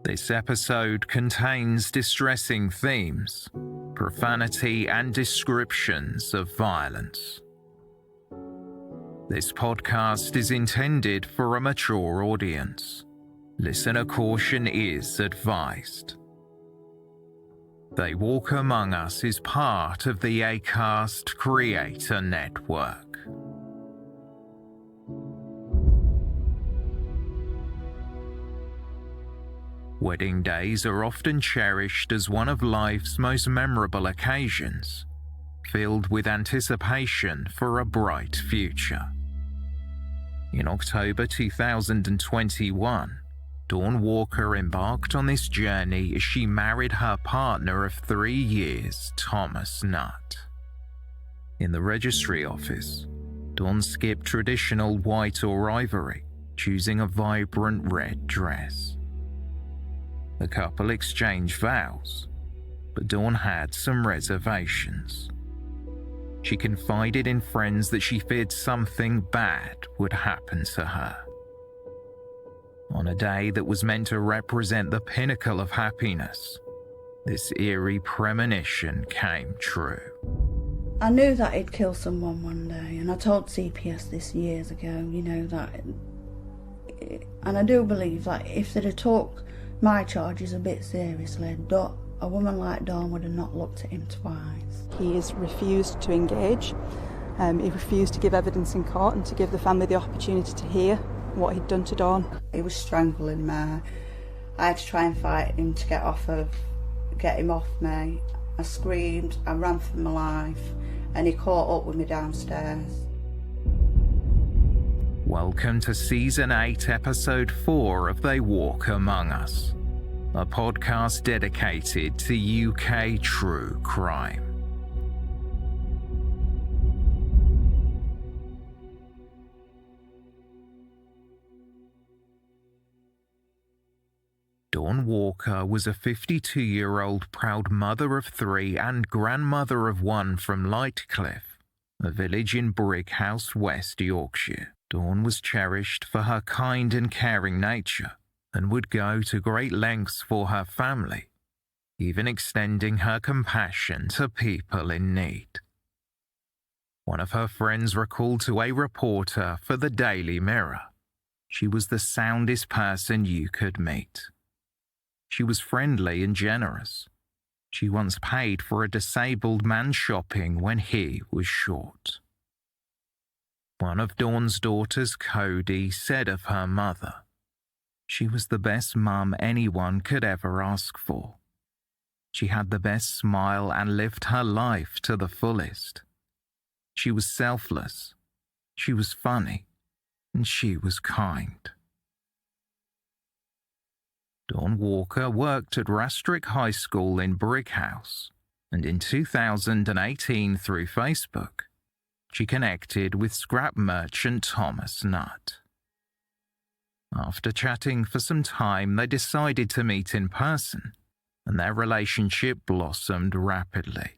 This episode contains distressing themes, profanity, and descriptions of violence. This podcast is intended for a mature audience. Listener caution is advised. They Walk Among Us is part of the Acast Creator Network. Wedding days are often cherished as one of life's most memorable occasions, filled with anticipation for a bright future. In October 2021, Dawn Walker embarked on this journey as she married her partner of 3 years, Thomas Nutt. In the registry office, Dawn skipped traditional white or ivory, choosing a vibrant red dress. The couple exchanged vows, but Dawn had some reservations. She confided in friends that she feared something bad would happen to her. On a day that was meant to represent the pinnacle of happiness, this eerie premonition came true. I knew that he'd kill someone one day, and I told CPS this years ago, that. And I do believe that if they'd have took my charges a bit seriously, a woman like Dawn would have not looked at him twice. He has refused to engage. He refused to give evidence in court and to give the family the opportunity to hear what he'd done to Dawn. He was strangling me. I had to try and fight him to get him off me. I screamed, I ran for my life, and he caught up with me downstairs. Welcome to Season 8, Episode 4 of They Walk Among Us, a podcast dedicated to UK true crime. Dawn Walker was a 52-year-old proud mother of 3 and grandmother of 1 from Lightcliffe, a village in Brighouse, West Yorkshire. Dawn was cherished for her kind and caring nature and would go to great lengths for her family, even extending her compassion to people in need. One of her friends recalled to a reporter for the Daily Mirror, "She was the soundest person you could meet. She was friendly and generous. She once paid for a disabled man shopping when he was short." One of Dawn's daughters, Cody, said of her mother, "She was the best mum anyone could ever ask for. She had the best smile and lived her life to the fullest. She was selfless, she was funny, and she was kind." Dawn Walker worked at Rastrick High School in Brighouse, and in 2018 through Facebook, she connected with scrap merchant Thomas Nutt. After chatting for some time, they decided to meet in person, and their relationship blossomed rapidly.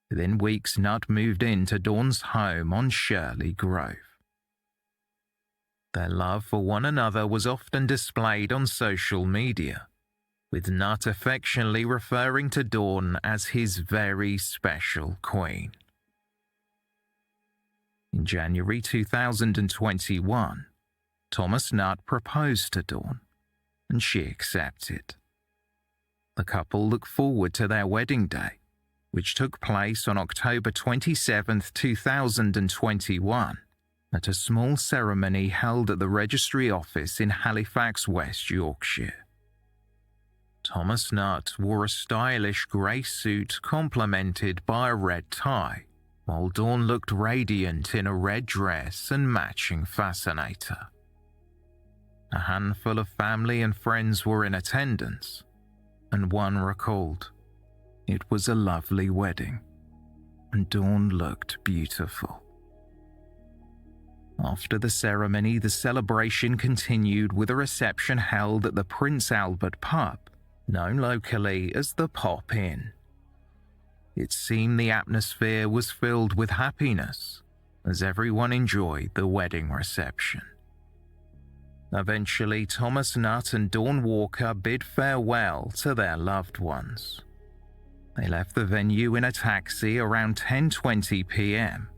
Within weeks, Nutt moved into Dawn's home on Shirley Grove. Their love for one another was often displayed on social media, with Nutt affectionately referring to Dawn as his very special queen. In January 2021, Thomas Nutt proposed to Dawn, and she accepted. The couple looked forward to their wedding day, which took place on October 27, 2021, at a small ceremony held at the registry office in Halifax, West Yorkshire. Thomas Nutt wore a stylish grey suit complemented by a red tie, while Dawn looked radiant in a red dress and matching fascinator. A handful of family and friends were in attendance, and one recalled, "It was a lovely wedding, and Dawn looked beautiful." After the ceremony, the celebration continued with a reception held at the Prince Albert pub, known locally as the Pop Inn. It seemed the atmosphere was filled with happiness as everyone enjoyed the wedding reception. Eventually, Thomas Nutt and Dawn Walker bid farewell to their loved ones. They left the venue in a taxi around 10:20 p.m.,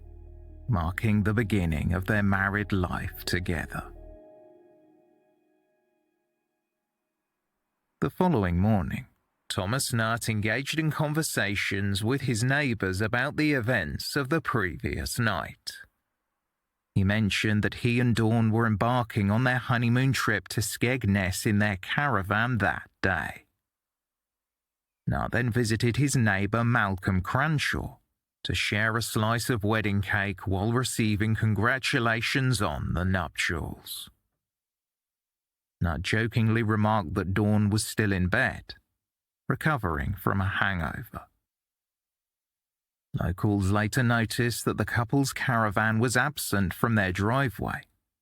marking the beginning of their married life together. The following morning, Thomas Nutt engaged in conversations with his neighbours about the events of the previous night. He mentioned that he and Dawn were embarking on their honeymoon trip to Skegness in their caravan that day. Nutt then visited his neighbour Malcolm Cranshaw to share a slice of wedding cake while receiving congratulations on the nuptials. Nutt jokingly remarked that Dawn was still in bed, recovering from a hangover. Locals later noticed that the couple's caravan was absent from their driveway,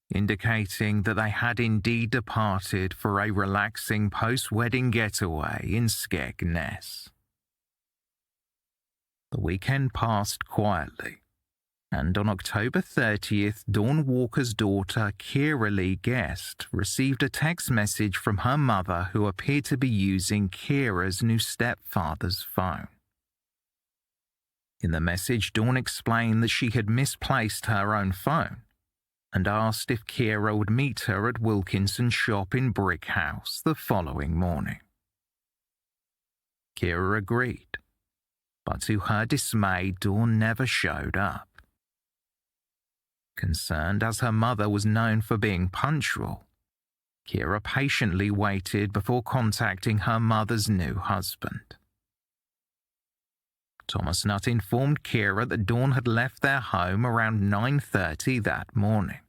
indicating that they had indeed departed for a relaxing post-wedding getaway in Skegness. The weekend passed quietly, and on October 30th, Dawn Walker's daughter, Kira Lee Guest, received a text message from her mother who appeared to be using Kira's new stepfather's phone. In the message, Dawn explained that she had misplaced her own phone and asked if Kira would meet her at Wilkinson's shop in Brick House the following morning. Kira agreed, but to her dismay, Dawn never showed up. Concerned as her mother was known for being punctual, Kira patiently waited before contacting her mother's new husband. Thomas Nutt informed Kira that Dawn had left their home around 9:30 that morning.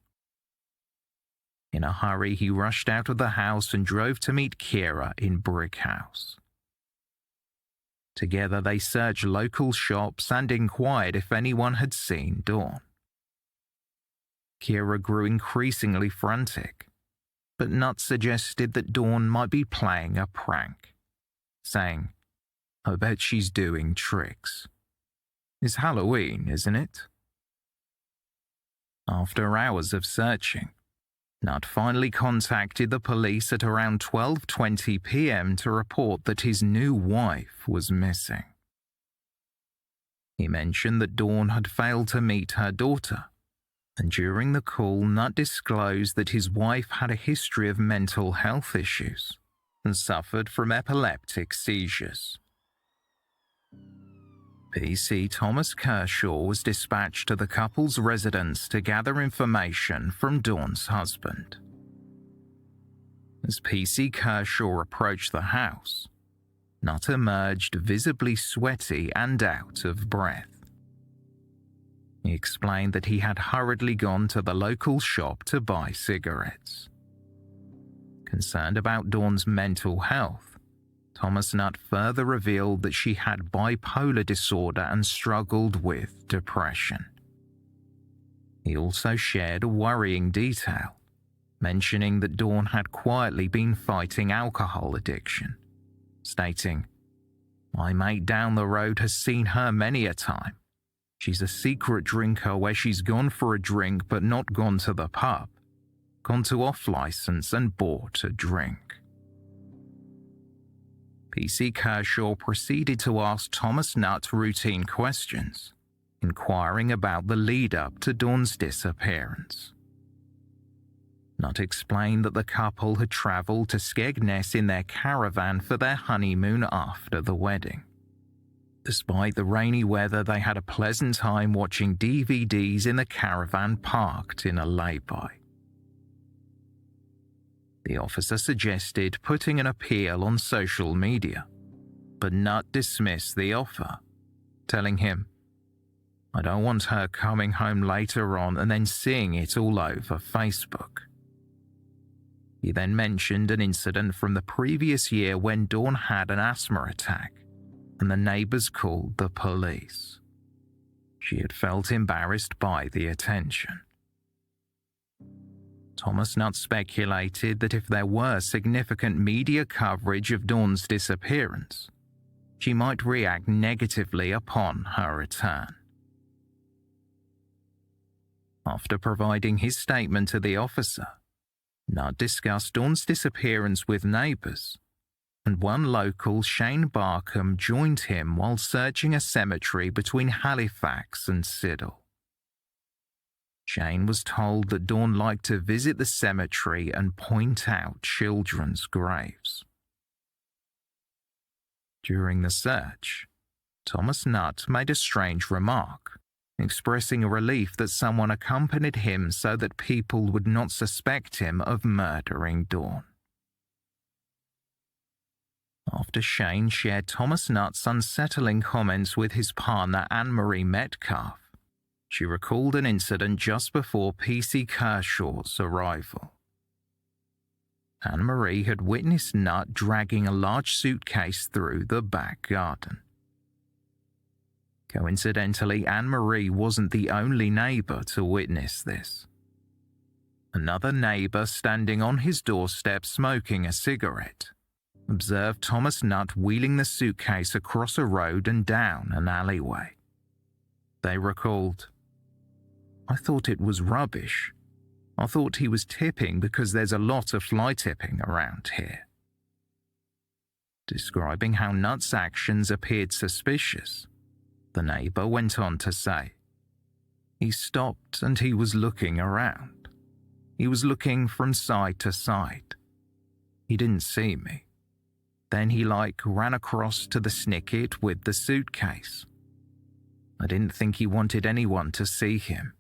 In a hurry, he rushed out of the house and drove to meet Kira in Brick House. Together, they searched local shops and inquired if anyone had seen Dawn. Kira grew increasingly frantic, but Nutt suggested that Dawn might be playing a prank, saying, "I bet she's doing tricks. It's Halloween, isn't it?" After hours of searching, Nutt finally contacted the police at around 12:20 p.m. to report that his new wife was missing. He mentioned that Dawn had failed to meet her daughter, and during the call, Nutt disclosed that his wife had a history of mental health issues and suffered from epileptic seizures. PC Thomas Kershaw was dispatched to the couple's residence to gather information from Dawn's husband. As PC Kershaw approached the house, Nutt emerged visibly sweaty and out of breath. He explained that he had hurriedly gone to the local shop to buy cigarettes. Concerned about Dawn's mental health, Thomas Nutt further revealed that she had bipolar disorder and struggled with depression. He also shared a worrying detail, mentioning that Dawn had quietly been fighting alcohol addiction, stating, "My mate down the road has seen her many a time. She's a secret drinker where she's gone for a drink but not gone to the pub, gone to off-license and bought a drink." PC Kershaw proceeded to ask Thomas Nutt routine questions, inquiring about the lead-up to Dawn's disappearance. Nutt explained that the couple had travelled to Skegness in their caravan for their honeymoon after the wedding. Despite the rainy weather, they had a pleasant time watching DVDs in the caravan parked in a lay-by. The officer suggested putting an appeal on social media, but Nutt dismissed the offer, telling him, "I don't want her coming home later on and then seeing it all over Facebook." He then mentioned an incident from the previous year when Dawn had an asthma attack, and the neighbours called the police. She had felt embarrassed by the attention. Thomas Nutt speculated that if there were significant media coverage of Dawn's disappearance, she might react negatively upon her return. After providing his statement to the officer, Nutt discussed Dawn's disappearance with neighbours, and one local, Shane Barkham, joined him while searching a cemetery between Halifax and Siddle. Shane was told that Dawn liked to visit the cemetery and point out children's graves. During the search, Thomas Nutt made a strange remark, expressing a relief that someone accompanied him so that people would not suspect him of murdering Dawn. After Shane shared Thomas Nutt's unsettling comments with his partner Anne-Marie Metcalf, she recalled an incident just before PC Kershaw's arrival. Anne-Marie had witnessed Nutt dragging a large suitcase through the back garden. Coincidentally, Anne-Marie wasn't the only neighbour to witness this. Another neighbour standing on his doorstep smoking a cigarette observed Thomas Nutt wheeling the suitcase across a road and down an alleyway. They recalled, "I thought it was rubbish. I thought he was tipping because there's a lot of fly tipping around here." Describing how Nutt's actions appeared suspicious, the neighbour went on to say, "He stopped and he was looking around. He was looking from side to side. He didn't see me. Then he ran across to the snicket with the suitcase. I didn't think he wanted anyone to see him.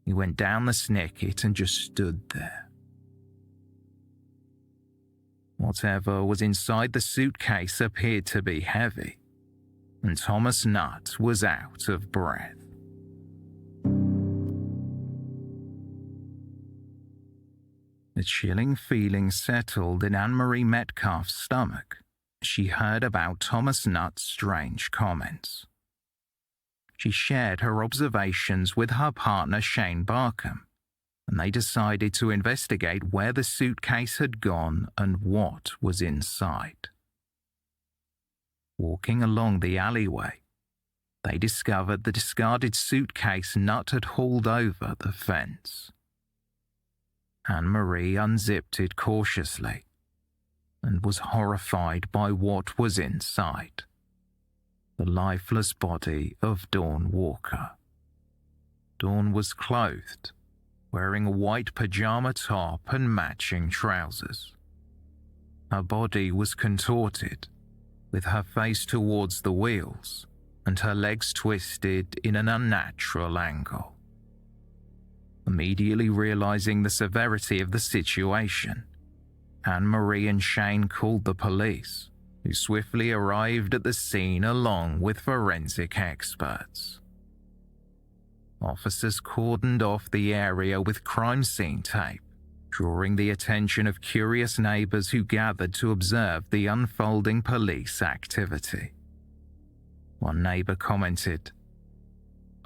He went down the snicket and just stood there." Whatever was inside the suitcase appeared to be heavy, and Thomas Nutt was out of breath. A chilling feeling settled in Anne-Marie Metcalf's stomach as she heard about Thomas Nutt's strange comments. She shared her observations with her partner Shane Barkham, and they decided to investigate where the suitcase had gone and what was inside. Walking along the alleyway, they discovered the discarded suitcase Nutt had hauled over the fence. Anne-Marie unzipped it cautiously and was horrified by what was inside: the lifeless body of Dawn Walker. Dawn was clothed, wearing a white pajama top and matching trousers. Her body was contorted, with her face towards the wheels and her legs twisted in an unnatural angle. Immediately realizing the severity of the situation, Anne-Marie and Shane called the police, who swiftly arrived at the scene along with forensic experts. Officers cordoned off the area with crime scene tape, drawing the attention of curious neighbours who gathered to observe the unfolding police activity. One neighbour commented,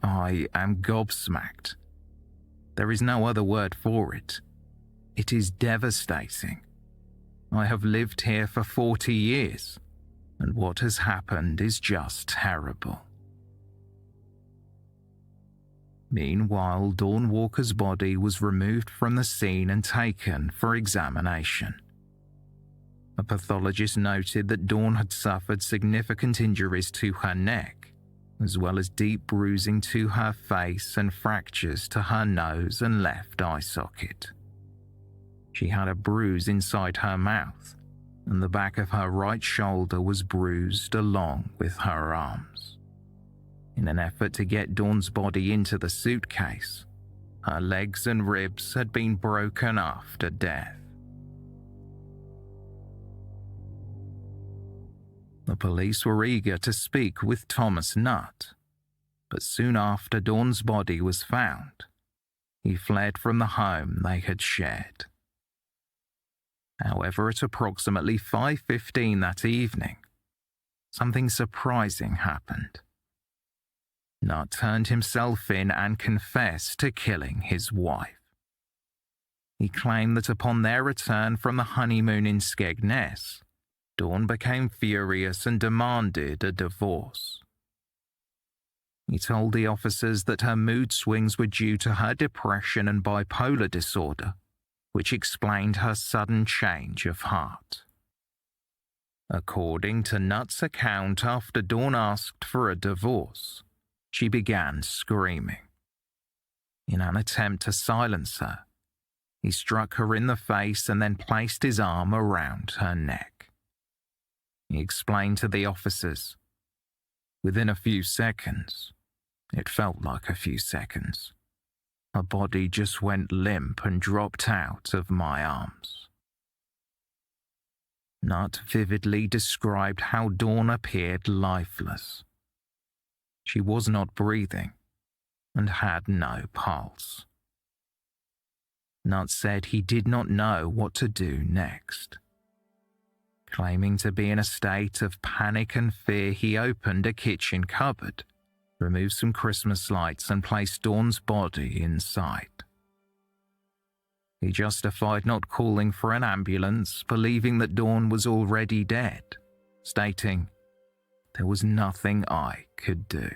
"I am gobsmacked. There is no other word for it. It is devastating. I have lived here for 40 years, and what has happened is just terrible." Meanwhile, Dawn Walker's body was removed from the scene and taken for examination. A pathologist noted that Dawn had suffered significant injuries to her neck, as well as deep bruising to her face and fractures to her nose and left eye socket. She had a bruise inside her mouth, and the back of her right shoulder was bruised along with her arms. In an effort to get Dawn's body into the suitcase, her legs and ribs had been broken after death. The police were eager to speak with Thomas Nutt, but soon after Dawn's body was found, he fled from the home they had shared. However, at approximately 5:15 that evening, something surprising happened. Nutt turned himself in and confessed to killing his wife. He claimed that upon their return from the honeymoon in Skegness, Dawn became furious and demanded a divorce. He told the officers that her mood swings were due to her depression and bipolar disorder, which explained her sudden change of heart. According to Nutt's account, after Dawn asked for a divorce, she began screaming. In an attempt to silence her, he struck her in the face and then placed his arm around her neck. He explained to the officers, "Within a few seconds, it felt like a few seconds, her body just went limp and dropped out of my arms." Nutt vividly described how Dawn appeared lifeless. She was not breathing and had no pulse. Nutt said he did not know what to do next. Claiming to be in a state of panic and fear, he opened a kitchen cupboard, removed some Christmas lights and placed Dawn's body inside. He justified not calling for an ambulance, believing that Dawn was already dead, stating, "There was nothing I could do."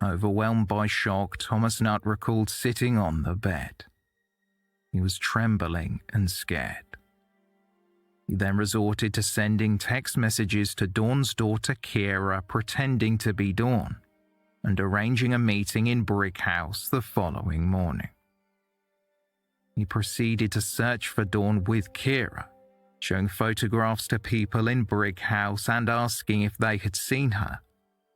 Overwhelmed by shock, Thomas Nutt recalled sitting on the bed. He was trembling and scared. He then resorted to sending text messages to Dawn's daughter Kira pretending to be Dawn, and arranging a meeting in Brick House the following morning. He proceeded to search for Dawn with Kira, showing photographs to people in Brick House and asking if they had seen her,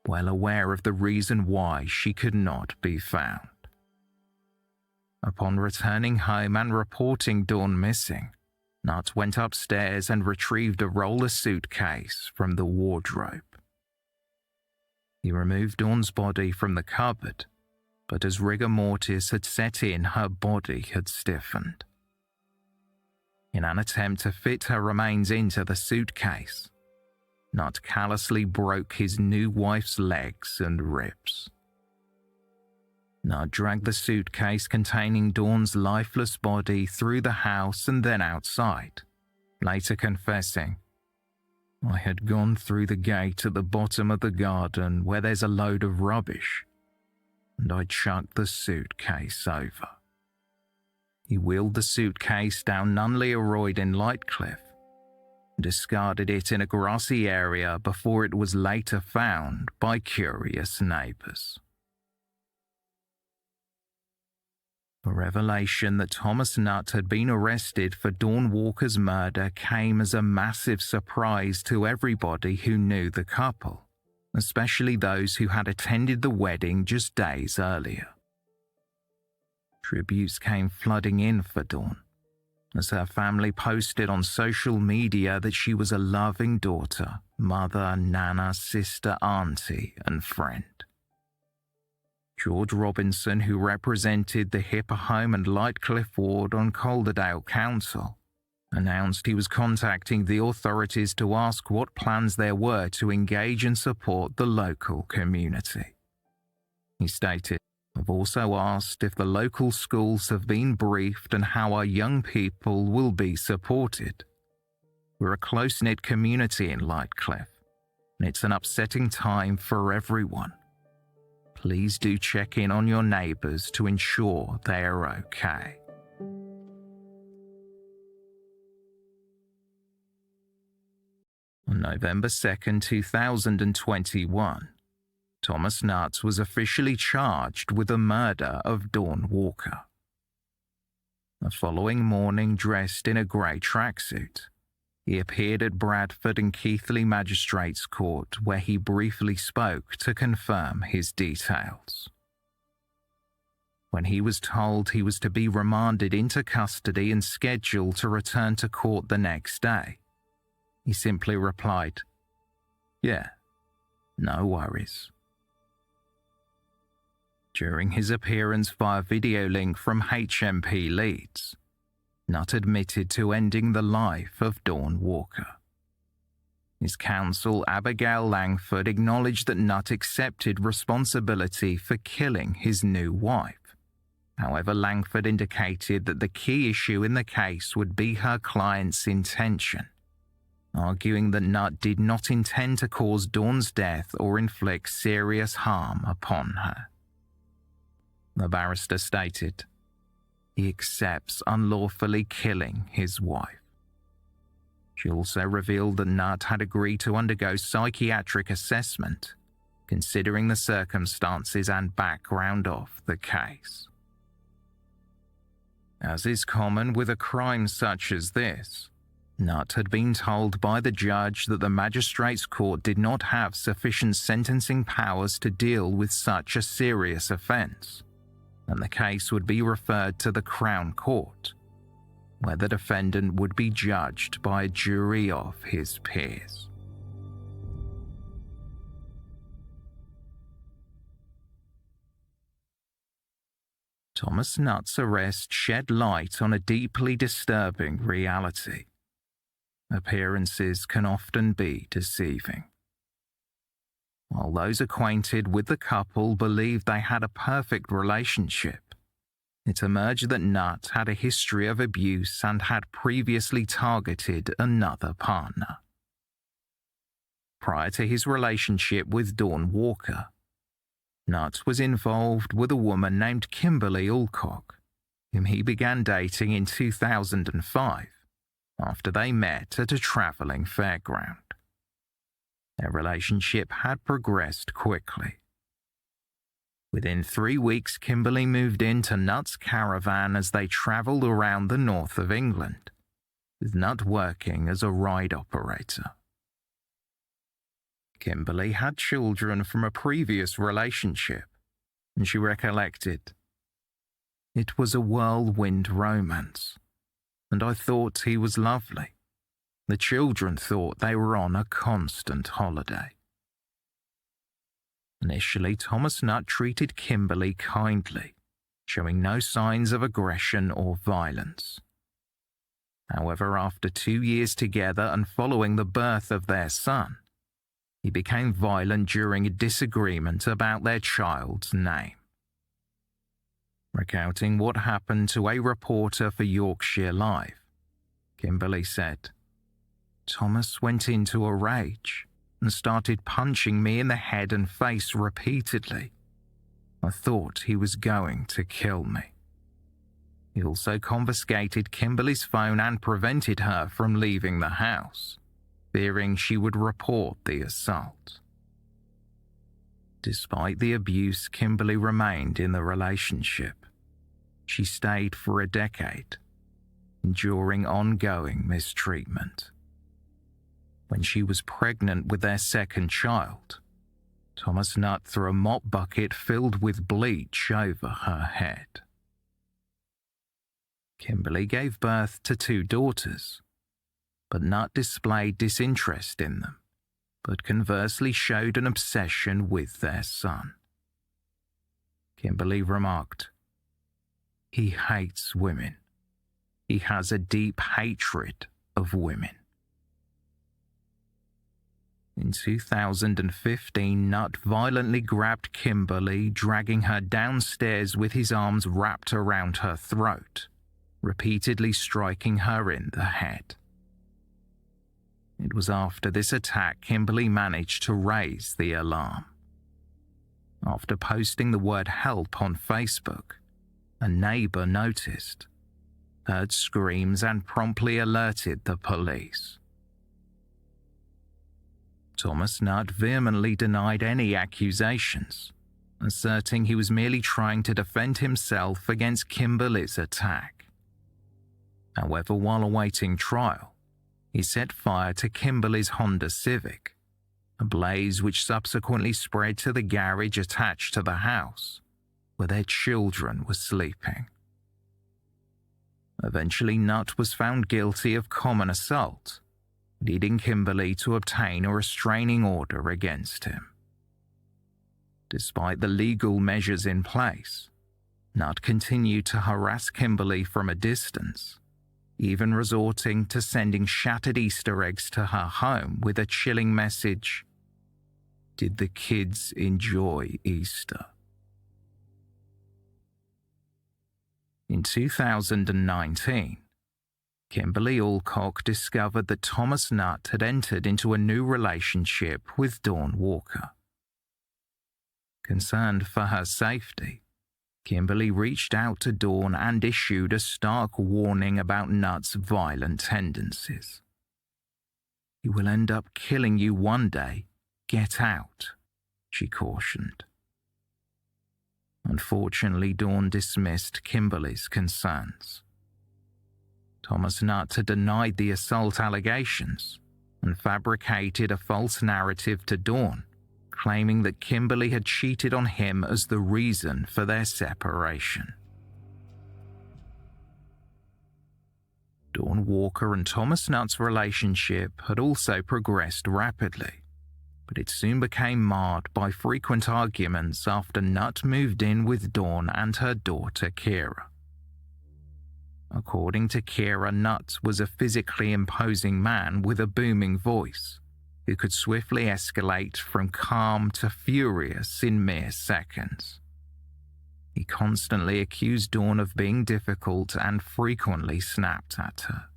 well aware of the reason why she could not be found. Upon returning home and reporting Dawn missing, Nutt went upstairs and retrieved a roller suitcase from the wardrobe. He removed Dawn's body from the cupboard, but as rigor mortis had set in, her body had stiffened. In an attempt to fit her remains into the suitcase, Nutt callously broke his new wife's legs and ribs. Nutt dragged the suitcase containing Dawn's lifeless body through the house and then outside, later confessing, "I had gone through the gate at the bottom of the garden where there's a load of rubbish, and I chucked the suitcase over." He wheeled the suitcase down Nunley Road in Lightcliffe and discarded it in a grassy area before it was later found by curious neighbours. The revelation that Thomas Nutt had been arrested for Dawn Walker's murder came as a massive surprise to everybody who knew the couple, especially those who had attended the wedding just days earlier. Tributes came flooding in for Dawn, as her family posted on social media that she was a loving daughter, mother, nana, sister, auntie, and friend. George Robinson, who represented the Hipper Home and Lightcliffe ward on Calderdale Council, announced he was contacting the authorities to ask what plans there were to engage and support the local community. He stated, "I've also asked if the local schools have been briefed and how our young people will be supported. We're a close-knit community in Lightcliffe, and it's an upsetting time for everyone. Please do check in on your neighbours to ensure they are okay." On November 2nd, 2021, Thomas Nutt was officially charged with the murder of Dawn Walker. The following morning, dressed in a grey tracksuit, he appeared at Bradford and Keighley Magistrates Court, where he briefly spoke to confirm his details. When he was told he was to be remanded into custody and scheduled to return to court the next day, he simply replied, "Yeah, no worries." During his appearance via video link from HMP Leeds, Nutt admitted to ending the life of Dawn Walker. His counsel, Abigail Langford, acknowledged that Nutt accepted responsibility for killing his new wife. However, Langford indicated that the key issue in the case would be her client's intention, arguing that Nutt did not intend to cause Dawn's death or inflict serious harm upon her. The barrister stated, he accepts unlawfully killing his wife. She also revealed that Nutt had agreed to undergo psychiatric assessment, considering the circumstances and background of the case. As is common with a crime such as this, Nutt had been told by the judge that the magistrate's court did not have sufficient sentencing powers to deal with such a serious offence, and the case would be referred to the Crown Court, where the defendant would be judged by a jury of his peers. Thomas Nutt's arrest shed light on a deeply disturbing reality. Appearances can often be deceiving. While those acquainted with the couple believed they had a perfect relationship, it emerged that Nutt had a history of abuse and had previously targeted another partner. Prior to his relationship with Dawn Walker, Nutt was involved with a woman named Kimberly Alcock, whom he began dating in 2005 after they met at a travelling fairground. Their relationship had progressed quickly. Within 3 weeks, Kimberly moved into Nutt's caravan as they travelled around the north of England, with Nutt working as a ride operator. Kimberly had children from a previous relationship, and she recollected, "It was a whirlwind romance, and I thought he was lovely. The children thought they were on a constant holiday." Initially, Thomas Nutt treated Kimberly kindly, showing no signs of aggression or violence. However, after 2 years together and following the birth of their son, he became violent during a disagreement about their child's name. Recounting what happened to a reporter for Yorkshire Live, Kimberly said, "Thomas went into a rage and started punching me in the head and face repeatedly. I thought he was going to kill me." He also confiscated Kimberly's phone and prevented her from leaving the house, fearing she would report the assault. Despite the abuse, Kimberly remained in the relationship. She stayed for a decade, enduring ongoing mistreatment. When she was pregnant with their second child, Thomas Nutt threw a mop bucket filled with bleach over her head. Kimberly gave birth to 2 daughters, but Nutt displayed disinterest in them, but conversely showed an obsession with their son. Kimberly remarked, "He hates women. He has a deep hatred of women." In 2015, Nutt violently grabbed Kimberly, dragging her downstairs with his arms wrapped around her throat, repeatedly striking her in the head. It was after this attack Kimberly managed to raise the alarm. After posting the word help on Facebook, a neighbour noticed, heard screams and promptly alerted the police. Thomas Nutt vehemently denied any accusations, asserting he was merely trying to defend himself against Kimberly's attack. However, while awaiting trial, he set fire to Kimberly's Honda Civic, a blaze which subsequently spread to the garage attached to the house, where their children were sleeping. Eventually, Nutt was found guilty of common assault, leading Kimberly to obtain a restraining order against him. Despite the legal measures in place, Nutt continued to harass Kimberly from a distance, even resorting to sending shattered Easter eggs to her home with a chilling message, "Did the kids enjoy Easter?" In 2019, Kimberly Alcock discovered that Thomas Nutt had entered into a new relationship with Dawn Walker. Concerned for her safety, Kimberly reached out to Dawn and issued a stark warning about Nutt's violent tendencies. "He will end up killing you one day. Get out," she cautioned. Unfortunately, Dawn dismissed Kimberly's concerns. Thomas Nutt had denied the assault allegations and fabricated a false narrative to Dawn, claiming that Kimberly had cheated on him as the reason for their separation. Dawn Walker and Thomas Nutt's relationship had also progressed rapidly, but it soon became marred by frequent arguments after Nutt moved in with Dawn and her daughter Kira. According to Kira, Nutt was a physically imposing man with a booming voice who could swiftly escalate from calm to furious in mere seconds. He constantly accused Dawn of being difficult and frequently snapped at her.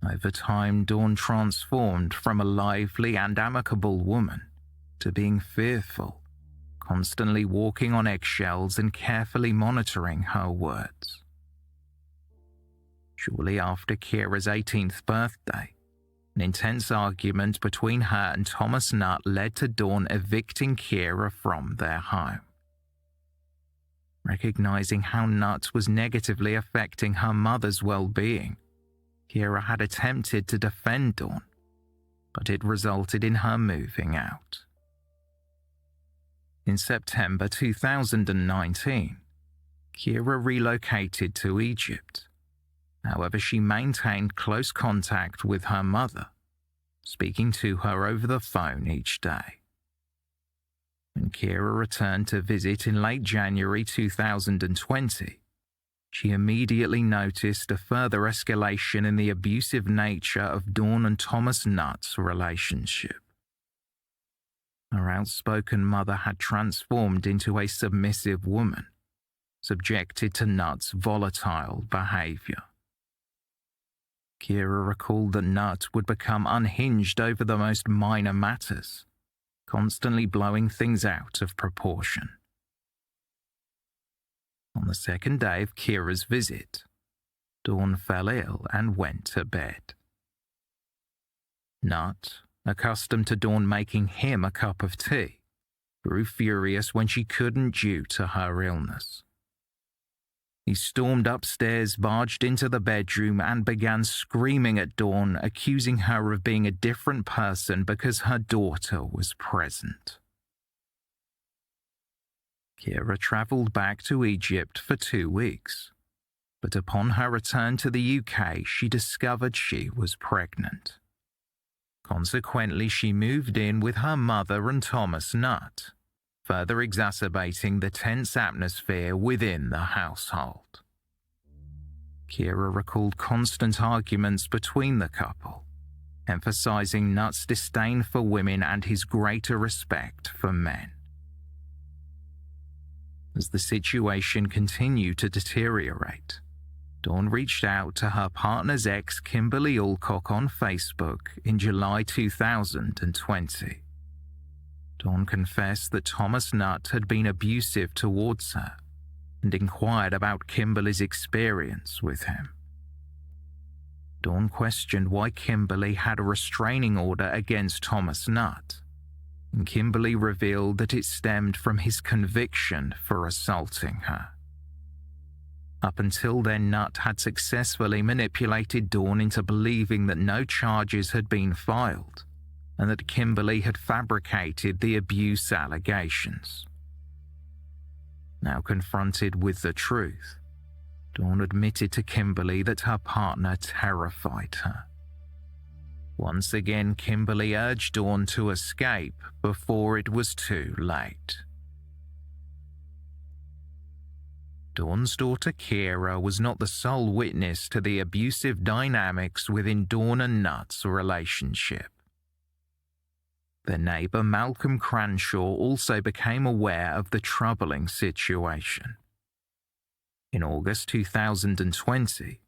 Over time, Dawn transformed from a lively and amicable woman to being fearful, constantly walking on eggshells and carefully monitoring her words. Shortly after Kira's 18th birthday, an intense argument between her and Thomas Nutt led to Dawn evicting Kira from their home. Recognizing how Nutt was negatively affecting her mother's well-being, Kira had attempted to defend Dawn, but it resulted in her moving out. In September 2019, Kira relocated to Egypt. However, she maintained close contact with her mother, speaking to her over the phone each day. When Kira returned to visit in late January 2020, she immediately noticed a further escalation in the abusive nature of Dawn and Thomas Nutt's relationship. Her outspoken mother had transformed into a submissive woman, subjected to Nutt's volatile behavior. Kira recalled that Nutt would become unhinged over the most minor matters, constantly blowing things out of proportion. On the second day of Kira's visit, Dawn fell ill and went to bed. Nutt, accustomed to Dawn making him a cup of tea, grew furious when she couldn't due to her illness. He stormed upstairs, barged into the bedroom, and began screaming at Dawn, accusing her of being a different person because her daughter was present. Kira travelled back to Egypt for 2 weeks, but upon her return to the UK, she discovered she was pregnant. Consequently, she moved in with her mother and Thomas Nutt, further exacerbating the tense atmosphere within the household. Kira recalled constant arguments between the couple, emphasizing Nutt's disdain for women and his greater respect for men. As the situation continued to deteriorate, Dawn reached out to her partner's ex, Kimberly Alcock, on Facebook in July 2020. Dawn confessed that Thomas Nutt had been abusive towards her and inquired about Kimberly's experience with him. Dawn questioned why Kimberly had a restraining order against Thomas Nutt, and Kimberly revealed that it stemmed from his conviction for assaulting her. Up until then, Nutt had successfully manipulated Dawn into believing that no charges had been filed and that Kimberly had fabricated the abuse allegations. Now confronted with the truth, Dawn admitted to Kimberly that her partner terrified her. Once again, Kimberly urged Dawn to escape before it was too late. Dawn's daughter Kira was not the sole witness to the abusive dynamics within Dawn and Nutt's relationship. Their neighbour Malcolm Cranshaw also became aware of the troubling situation. In August 2020,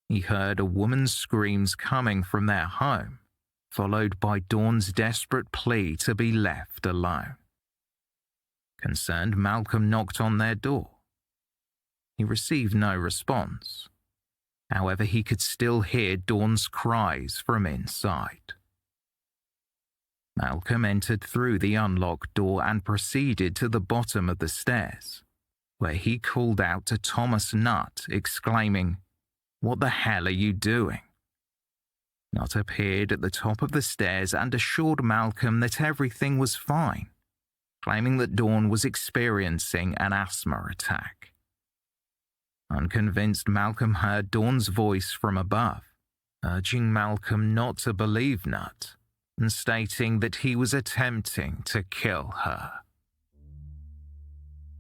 he heard a woman's screams coming from their home, followed by Dawn's desperate plea to be left alone. Concerned, Malcolm knocked on their door. He received no response. However, he could still hear Dawn's cries from inside. Malcolm entered through the unlocked door and proceeded to the bottom of the stairs, where he called out to Thomas Nutt, exclaiming, "What the hell are you doing?" Nutt appeared at the top of the stairs and assured Malcolm that everything was fine, claiming that Dawn was experiencing an asthma attack. Unconvinced, Malcolm heard Dawn's voice from above, urging Malcolm not to believe Nutt and stating that he was attempting to kill her.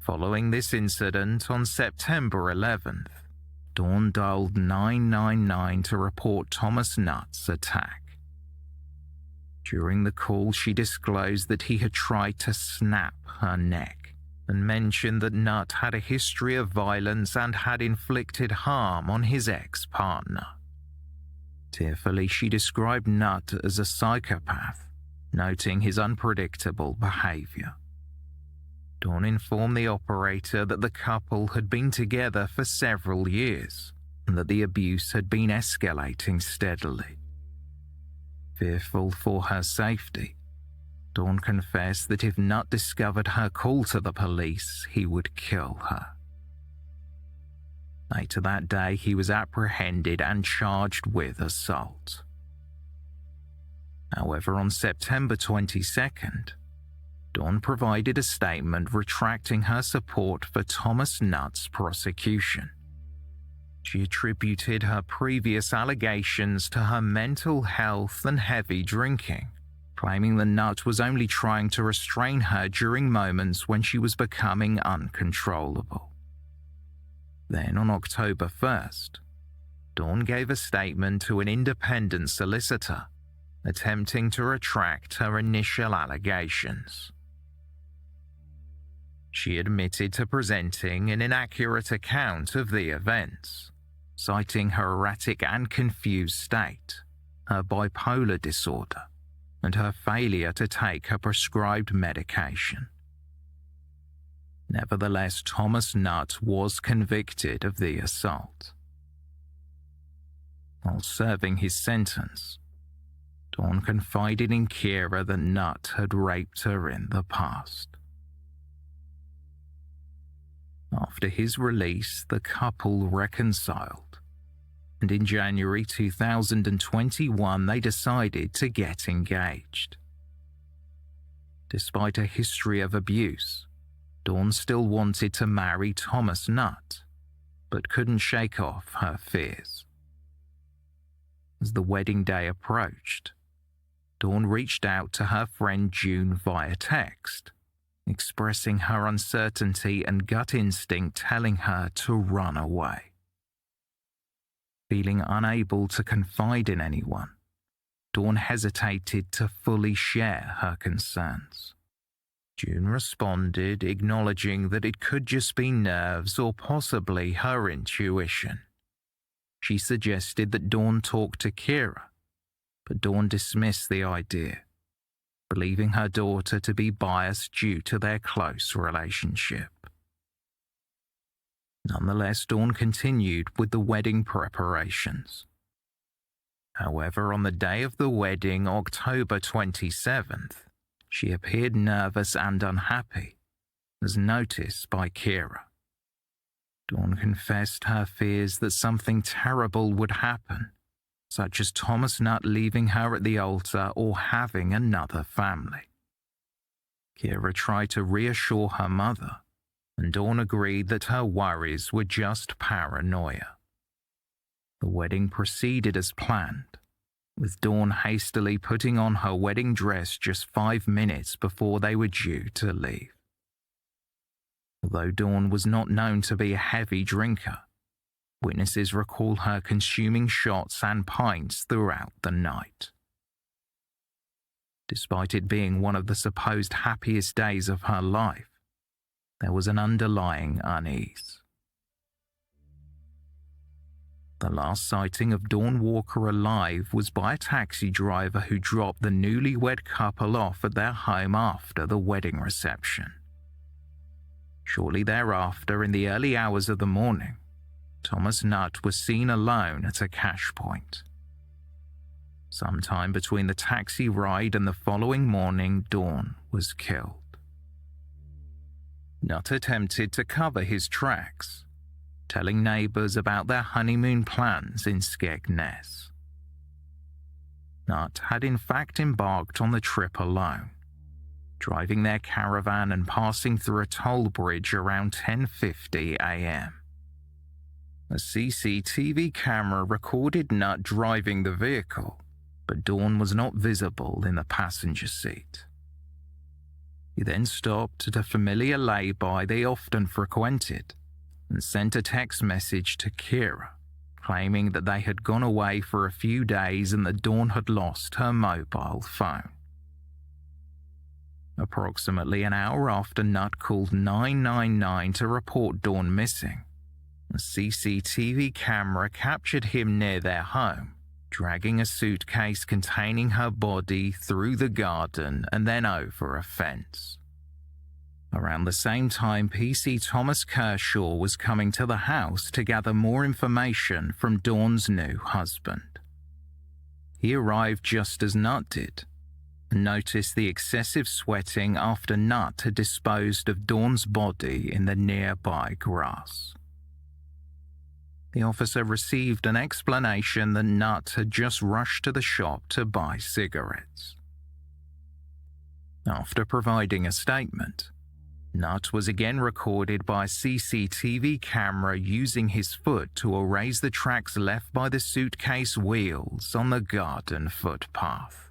Following this incident on September 11th, Dawn dialed 999 to report Thomas Nutt's attack. During the call, she disclosed that he had tried to snap her neck and mentioned that Nutt had a history of violence and had inflicted harm on his ex-partner. Tearfully, she described Nutt as a psychopath, noting his unpredictable behavior. Dawn informed the operator that the couple had been together for several years and that the abuse had been escalating steadily. Fearful for her safety, Dawn confessed that if Nutt discovered her call to the police, he would kill her. Later that day, he was apprehended and charged with assault. However, on September 22nd, Dawn provided a statement retracting her support for Thomas Nutt's prosecution. She attributed her previous allegations to her mental health and heavy drinking, claiming that Nutt was only trying to restrain her during moments when she was becoming uncontrollable. Then, on October 1st, Dawn gave a statement to an independent solicitor, attempting to retract her initial allegations. She admitted to presenting an inaccurate account of the events, citing her erratic and confused state, her bipolar disorder, and her failure to take her prescribed medication. Nevertheless, Thomas Nutt was convicted of the assault. While serving his sentence, Dawn confided in Kira that Nutt had raped her in the past. After his release, the couple reconciled, and in January 2021 they decided to get engaged. Despite a history of abuse, Dawn still wanted to marry Thomas Nutt, but couldn't shake off her fears. As the wedding day approached, Dawn reached out to her friend June via text, expressing her uncertainty and gut instinct telling her to run away. Feeling unable to confide in anyone, Dawn hesitated to fully share her concerns. June responded, acknowledging that it could just be nerves or possibly her intuition. She suggested that Dawn talk to Kira, but Dawn dismissed the idea, believing her daughter to be biased due to their close relationship. Nonetheless, Dawn continued with the wedding preparations. However, on the day of the wedding, October 27th, she appeared nervous and unhappy, as noticed by Kira. Dawn confessed her fears that something terrible would happen, such as Thomas Nutt leaving her at the altar or having another family. Kira tried to reassure her mother, and Dawn agreed that her worries were just paranoia. The wedding proceeded as planned, with Dawn hastily putting on her wedding dress just 5 minutes before they were due to leave. Although Dawn was not known to be a heavy drinker, witnesses recall her consuming shots and pints throughout the night. Despite it being one of the supposed happiest days of her life, there was an underlying unease. The last sighting of Dawn Walker alive was by a taxi driver who dropped the newlywed couple off at their home after the wedding reception. Shortly thereafter, in the early hours of the morning, Thomas Nutt was seen alone at a cash point. Sometime between the taxi ride and the following morning, Dawn was killed. Nutt attempted to cover his tracks, telling neighbours about their honeymoon plans in Skegness. Nutt had in fact embarked on the trip alone, driving their caravan and passing through a toll bridge around 10:50 a.m. A CCTV camera recorded Nutt driving the vehicle, but Dawn was not visible in the passenger seat. He then stopped at a familiar lay-by they often frequented and sent a text message to Kira, claiming that they had gone away for a few days and that Dawn had lost her mobile phone. Approximately an hour after Nutt called 999 to report Dawn missing, a CCTV camera captured him near their home, dragging a suitcase containing her body through the garden and then over a fence. Around the same time, PC Thomas Kershaw was coming to the house to gather more information from Dawn's new husband. He arrived just as Nutt did, and noticed the excessive sweating after Nutt had disposed of Dawn's body in the nearby grass. The officer received an explanation that Nutt had just rushed to the shop to buy cigarettes. After providing a statement, Nutt was again recorded by a CCTV camera using his foot to erase the tracks left by the suitcase wheels on the garden footpath.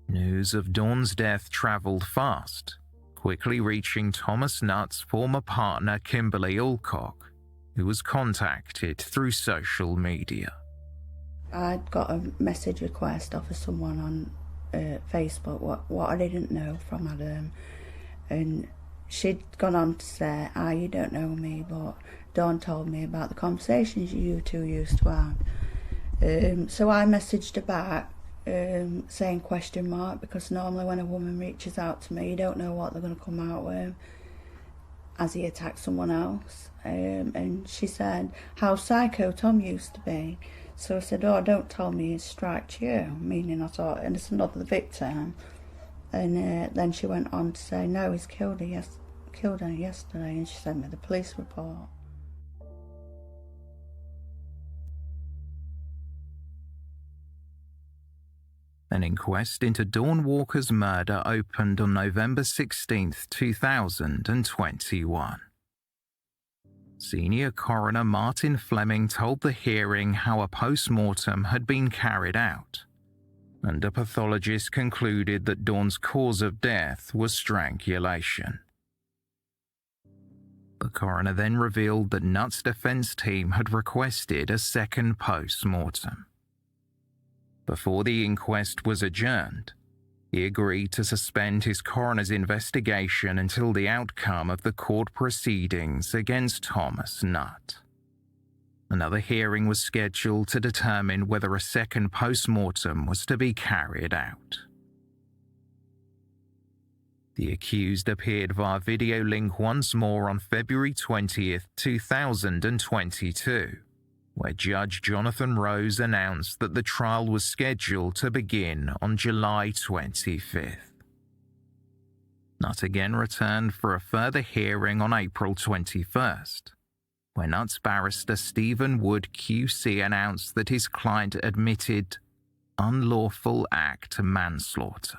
News of Dawn's death travelled fast, quickly reaching Thomas Nutt's former partner Kimberly Alcock, who was contacted through social media. I'd got a message request off of someone on Facebook, what I didn't know from Adam, and she'd gone on to say, you don't know me, but Dawn told me about the conversations you two used to have. So I messaged her back, saying question mark, because normally when a woman reaches out to me, you don't know what they're going to come out with. Has he attacked someone else? And she said how psycho Tom used to be. So I said, don't tell me he's striked you, meaning I thought, and it's another victim. And then she went on to say, no, he's killed her yesterday, and she sent me the police report. An inquest into Dawn Walker's murder opened on November 16, 2021. Senior Coroner Martin Fleming told the hearing how a post-mortem had been carried out, and a pathologist concluded that Dawn's cause of death was strangulation. The coroner then revealed that Nutt's defense team had requested a second post-mortem. Before the inquest was adjourned, he agreed to suspend his coroner's investigation until the outcome of the court proceedings against Thomas Nutt. Another hearing was scheduled to determine whether a second post-mortem was to be carried out. The accused appeared via video link once more on February 20th, 2022, where Judge Jonathan Rose announced that the trial was scheduled to begin on July 25th. Nutt again returned for a further hearing on April 21st, where Nutt's barrister Stephen Wood QC announced that his client admitted unlawful act manslaughter.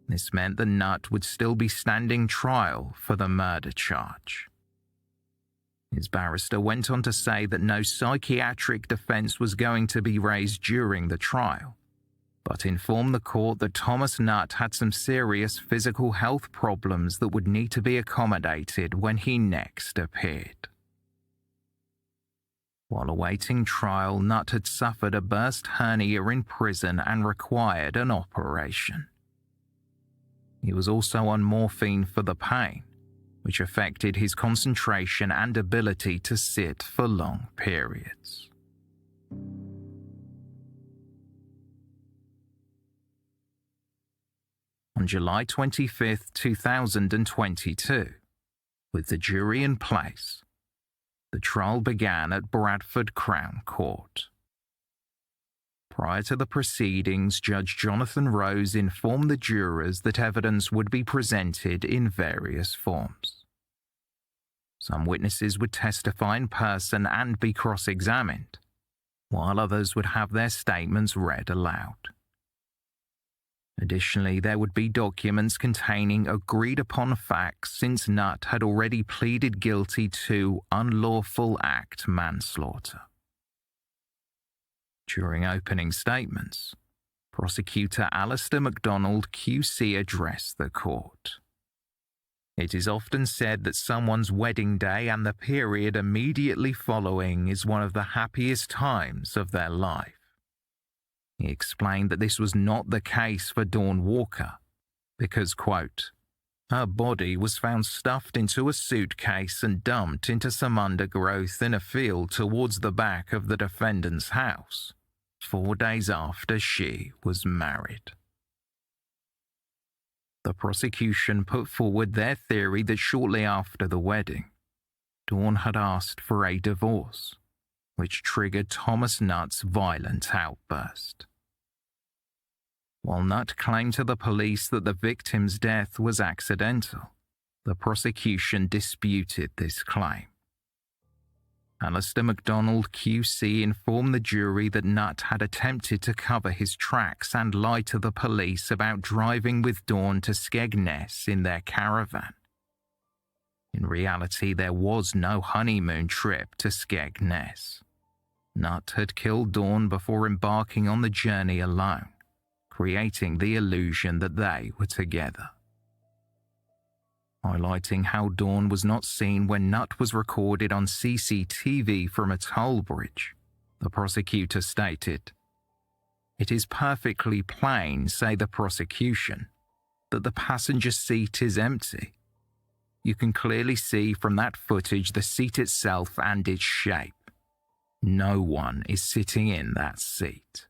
This meant that Nutt would still be standing trial for the murder charge. His barrister went on to say that no psychiatric defense was going to be raised during the trial, but informed the court that Thomas Nutt had some serious physical health problems that would need to be accommodated when he next appeared. While awaiting trial, Nutt had suffered a burst hernia in prison and required an operation. He was also on morphine for the pain, which affected his concentration and ability to sit for long periods. on July 25, 2022, with the jury in place, the trial began at Bradford Crown Court. Prior to the proceedings, Judge Jonathan Rose informed the jurors that evidence would be presented in various forms. Some witnesses would testify in person and be cross-examined, while others would have their statements read aloud. Additionally, there would be documents containing agreed-upon facts since Nutt had already pleaded guilty to unlawful act manslaughter. During opening statements, Prosecutor Alistair MacDonald QC addressed the court. It is often said that someone's wedding day and the period immediately following is one of the happiest times of their life. He explained that this was not the case for Dawn Walker because, quote, her body was found stuffed into a suitcase and dumped into some undergrowth in a field towards the back of the defendant's house 4 days after she was married. The prosecution put forward their theory that shortly after the wedding, Dawn had asked for a divorce, which triggered Thomas Nutt's violent outburst. While Nutt claimed to the police that the victim's death was accidental, the prosecution disputed this claim. Alistair MacDonald QC informed the jury that Nutt had attempted to cover his tracks and lie to the police about driving with Dawn to Skegness in their caravan. In reality, there was no honeymoon trip to Skegness. Nutt had killed Dawn before embarking on the journey alone, creating the illusion that they were together. Highlighting how Dawn was not seen when Nutt was recorded on CCTV from a toll bridge, the prosecutor stated, "It is perfectly plain, say the prosecution, that the passenger seat is empty. You can clearly see from that footage the seat itself and its shape. No one is sitting in that seat."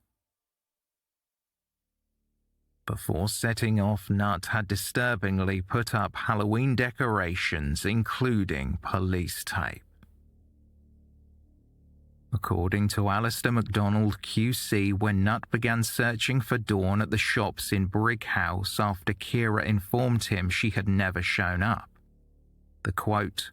Before setting off, Nutt had disturbingly put up Halloween decorations, including police tape. According to Alistair MacDonald QC, when Nutt began searching for Dawn at the shops in Brigg House after Kira informed him she had never shown up, the quote,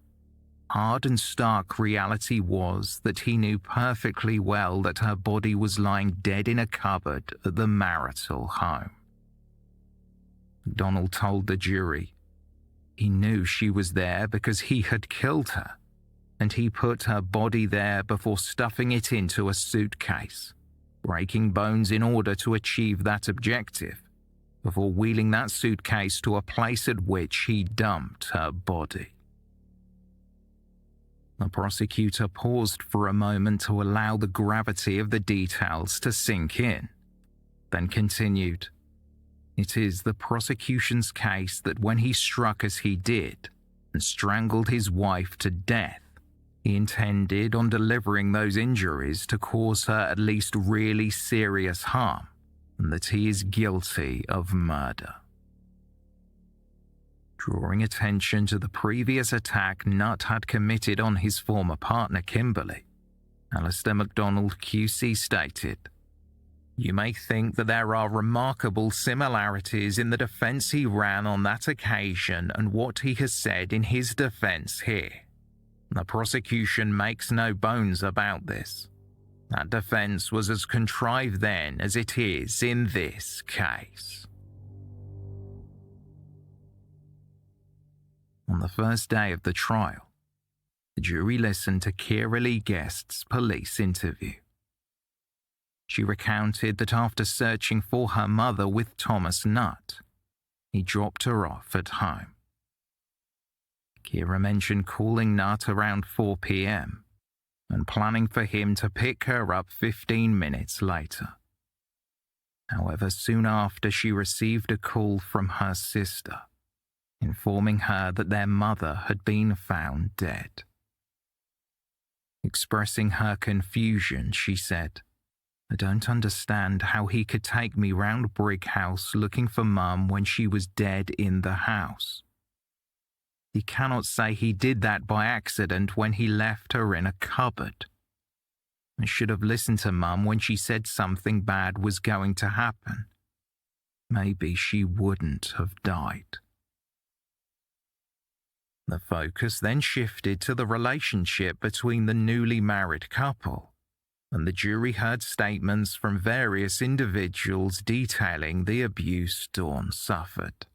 hard and stark reality was that he knew perfectly well that her body was lying dead in a cupboard at the marital home. MacDonald told the jury, he knew she was there because he had killed her, and he put her body there before stuffing it into a suitcase, breaking bones in order to achieve that objective, before wheeling that suitcase to a place at which he dumped her body. The prosecutor paused for a moment to allow the gravity of the details to sink in, then continued, "It is the prosecution's case that when he struck as he did and strangled his wife to death, he intended on delivering those injuries to cause her at least really serious harm, and that he is guilty of murder." Drawing attention to the previous attack Nutt had committed on his former partner Kimberly, Alistair MacDonald QC stated, "You may think that there are remarkable similarities in the defense he ran on that occasion and what he has said in his defense here. The prosecution makes no bones about this. That defense was as contrived then as it is in this case." On the first day of the trial, the jury listened to Kira Lee Guest's police interview. She recounted that after searching for her mother with Thomas Nutt, he dropped her off at home. Kira mentioned calling Nutt around 4 p.m. and planning for him to pick her up 15 minutes later. However, soon after she received a call from her sister, informing her that their mother had been found dead. Expressing her confusion, she said, I don't understand how he could take me round Brick House looking for Mum when she was dead in the house. He cannot say he did that by accident when he left her in a cupboard. I should have listened to Mum when she said something bad was going to happen. Maybe she wouldn't have died. The focus then shifted to the relationship between the newly married couple, and the jury heard statements from various individuals detailing the abuse Dawn suffered.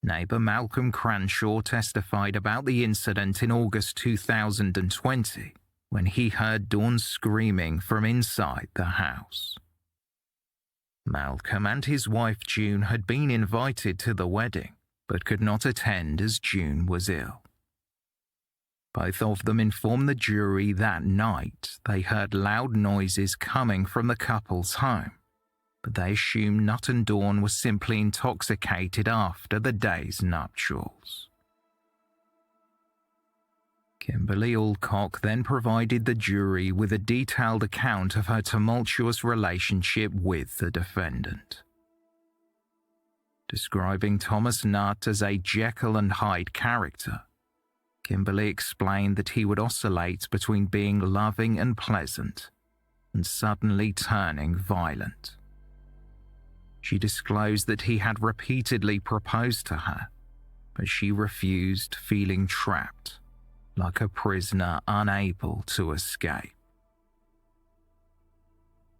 Neighbour Malcolm Cranshaw testified about the incident in August 2020, when he heard Dawn screaming from inside the house. Malcolm and his wife June had been invited to the wedding, but could not attend as June was ill. Both of them informed the jury that night they heard loud noises coming from the couple's home, but they assumed Nut and Dawn were simply intoxicated after the day's nuptials. Kimberly Alcock then provided the jury with a detailed account of her tumultuous relationship with the defendant. Describing Thomas Nutt as a Jekyll and Hyde character, Kimberly explained that he would oscillate between being loving and pleasant and suddenly turning violent. She disclosed that he had repeatedly proposed to her, but she refused, feeling trapped, like a prisoner unable to escape.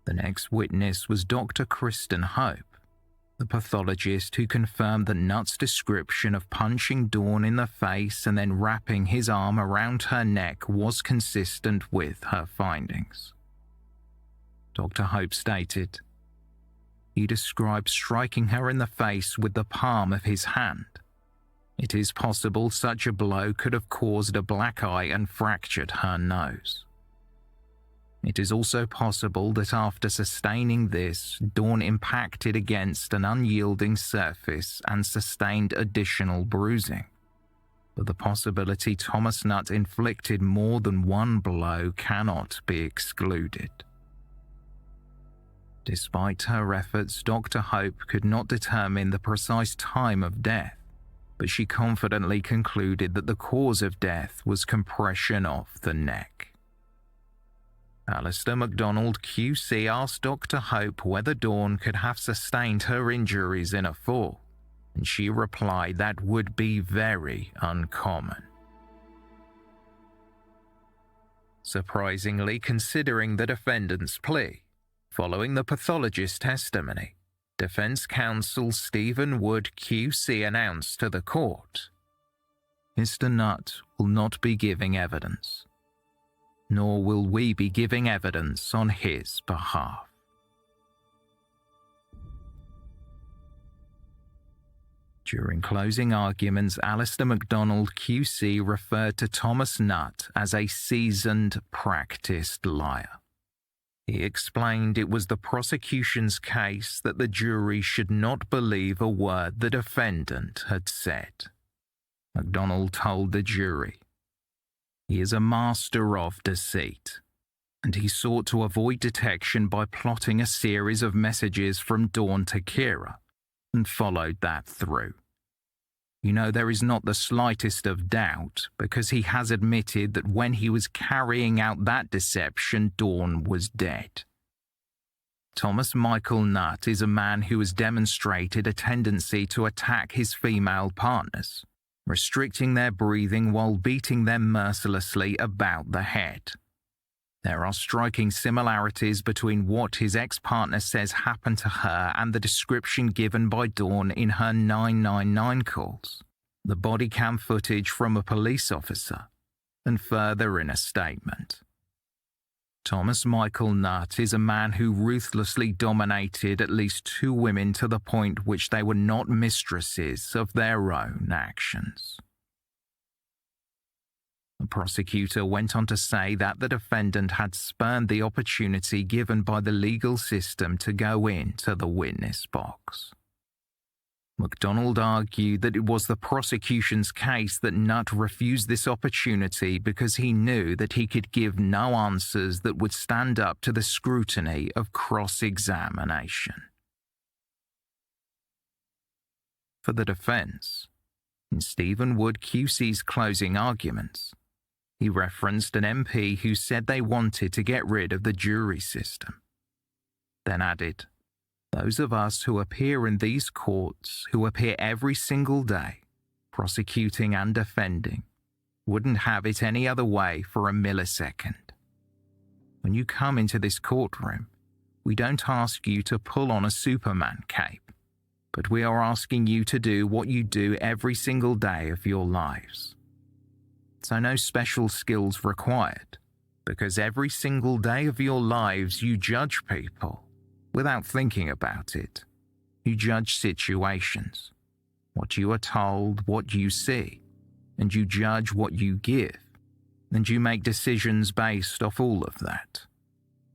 The next witness was Dr. Kristen Hope, the pathologist who confirmed that Nutt's description of punching Dawn in the face and then wrapping his arm around her neck was consistent with her findings. Dr. Hope stated, "He described striking her in the face with the palm of his hand. It is possible such a blow could have caused a black eye and fractured her nose. It is also possible that after sustaining this, Dawn impacted against an unyielding surface and sustained additional bruising. But the possibility Thomas Nutt inflicted more than one blow cannot be excluded." Despite her efforts, Dr. Hope could not determine the precise time of death, but she confidently concluded that the cause of death was compression of the neck. Alistair MacDonald QC asked Dr. Hope whether Dawn could have sustained her injuries in a fall, and she replied that would be very uncommon. Surprisingly, considering the defendant's plea, following the pathologist's testimony, Defense Counsel Stephen Wood QC announced to the court, "Mr. Nutt will not be giving evidence, nor will we be giving evidence on his behalf." During closing arguments, Alistair MacDonald QC referred to Thomas Nutt as a seasoned, practiced liar. He explained it was the prosecution's case that the jury should not believe a word the defendant had said. MacDonald told the jury, "He is a master of deceit, and he sought to avoid detection by plotting a series of messages from Dawn to Kira, and followed that through. You know, there is not the slightest of doubt, because he has admitted that when he was carrying out that deception, Dawn was dead. Thomas Michael Nutt is a man who has demonstrated a tendency to attack his female partners, restricting their breathing while beating them mercilessly about the head. There are striking similarities between what his ex-partner says happened to her and the description given by Dawn in her 999 calls, the body cam footage from a police officer, and further in a statement. Thomas Michael Nutt is a man who ruthlessly dominated at least 2 women to the point which they were not mistresses of their own actions." The prosecutor went on to say that the defendant had spurned the opportunity given by the legal system to go into the witness box. MacDonald argued that it was the prosecution's case that Nutt refused this opportunity because he knew that he could give no answers that would stand up to the scrutiny of cross-examination. For the defence, in Stephen Wood QC's closing arguments, he referenced an MP who said they wanted to get rid of the jury system, then added, "Those of us who appear in these courts, who appear every single day, prosecuting and defending, wouldn't have it any other way for a millisecond. When you come into this courtroom, we don't ask you to pull on a Superman cape, but we are asking you to do what you do every single day of your lives. So no special skills required, because every single day of your lives you judge people without thinking about it. You judge situations, what you are told, what you see, and you judge what you give, and you make decisions based off all of that.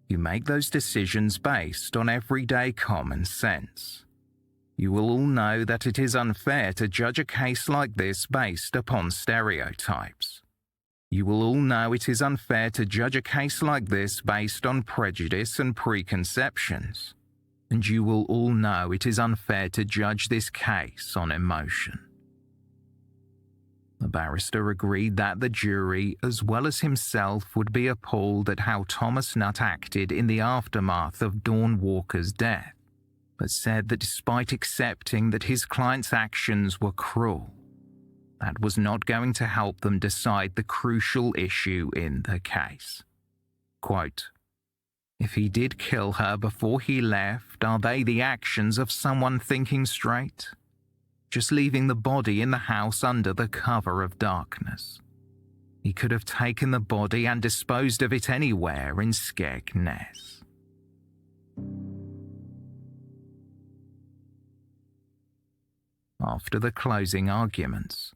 You make those decisions based on everyday common sense. You will all know that it is unfair to judge a case like this based upon stereotypes. You will all know it is unfair to judge a case like this based on prejudice and preconceptions. And you will all know it is unfair to judge this case on emotion." The barrister agreed that the jury, as well as himself, would be appalled at how Thomas Nutt acted in the aftermath of Dawn Walker's death, but said that despite accepting that his client's actions were cruel, that was not going to help them decide the crucial issue in the case. Quote, "If he did kill her before he left, are they the actions of someone thinking straight? Just leaving the body in the house under the cover of darkness. He could have taken the body and disposed of it anywhere in Skegness." After the closing arguments,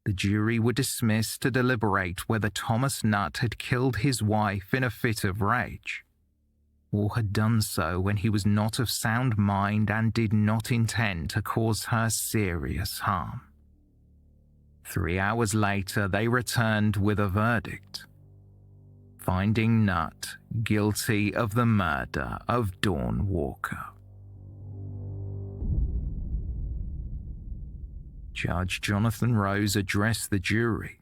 the jury were dismissed to deliberate whether Thomas Nutt had killed his wife in a fit of rage, or had done so when he was not of sound mind and did not intend to cause her serious harm. 3 hours later, they returned with a verdict, finding Nutt guilty of the murder of Dawn Walker. Judge Jonathan Rose addressed the jury,